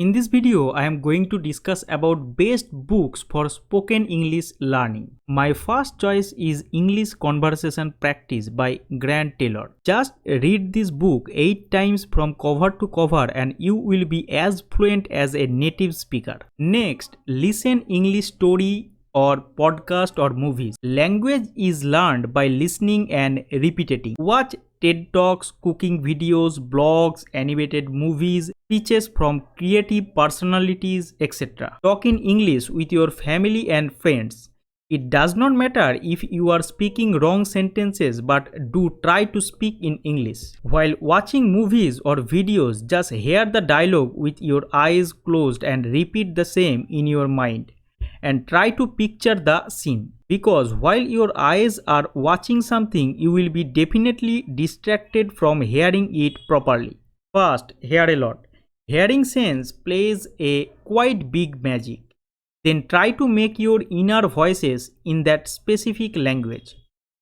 In this video, I am going to discuss about best books for spoken English learning. My first choice is English Conversation Practice by Grant Taylor. Just read this book 8 times from cover to cover and you will be as fluent as a native speaker. Next, listen English story or podcast or movies. Language is learned by listening and repeating. Watch TED Talks, cooking videos, blogs, animated movies, speeches from creative personalities, etc. Talk in English with your family and friends. It does not matter if you are speaking wrong sentences, but do try to speak in English. While watching movies or videos, just hear the dialogue with your eyes closed and repeat the same in your mind. And try to picture the scene, because while your eyes are watching something, you will be definitely distracted from hearing it properly. First, hear a lot. Hearing sense plays a quite big magic. Then try to make your inner voices in that specific language.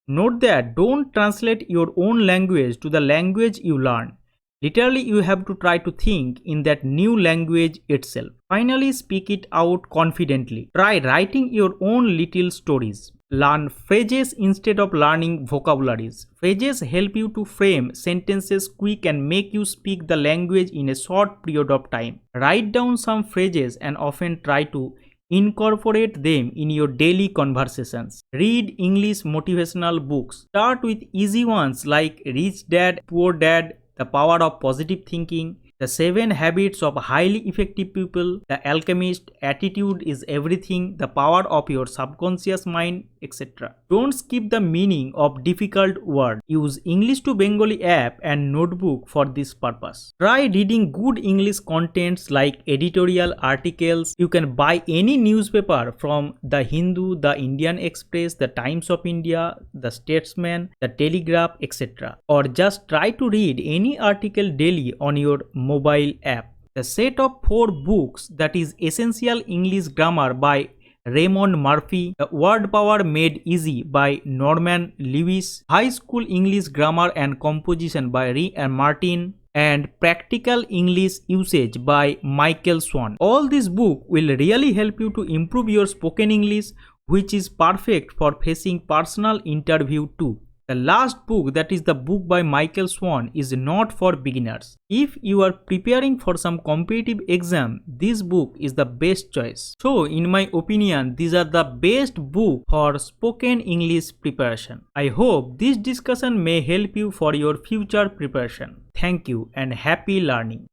Note that don't translate your own language to the language you learn. Literally, you have to try to think in that new language itself. Finally, speak it out confidently. Try writing your own little stories. Learn phrases instead of learning vocabularies. Phrases help you to frame sentences quick and make you speak the language in a short period of time. Write down some phrases and often try to incorporate them in your daily conversations. Read English motivational books. Start with easy ones like Rich Dad, Poor Dad, The Power of Positive Thinking, The 7 Habits of Highly Effective People, The Alchemist, Attitude is Everything, The Power of Your Subconscious Mind, etc. Don't skip the meaning of difficult words. Use English to Bengali app and notebook for this purpose. Try reading good English contents like editorial articles. You can buy any newspaper from The Hindu, The Indian Express, The Times of India, The Statesman, The Telegraph, etc. Or just try to read any article daily on your mobile app. The set of 4 books, that is Essential English Grammar by Raymond Murphy, The Word Power Made Easy by Norman Lewis, High School English Grammar and Composition by Ree and Martin, and Practical English Usage by Michael Swan. All these books will really help you to improve your spoken English, which is perfect for facing personal interview too. The last book, that is the book by Michael Swan, is not for beginners. If you are preparing for some competitive exam, this book is the best choice. So, in my opinion, these are the best book for spoken English preparation. I hope this discussion may help you for your future preparation. Thank you and happy learning.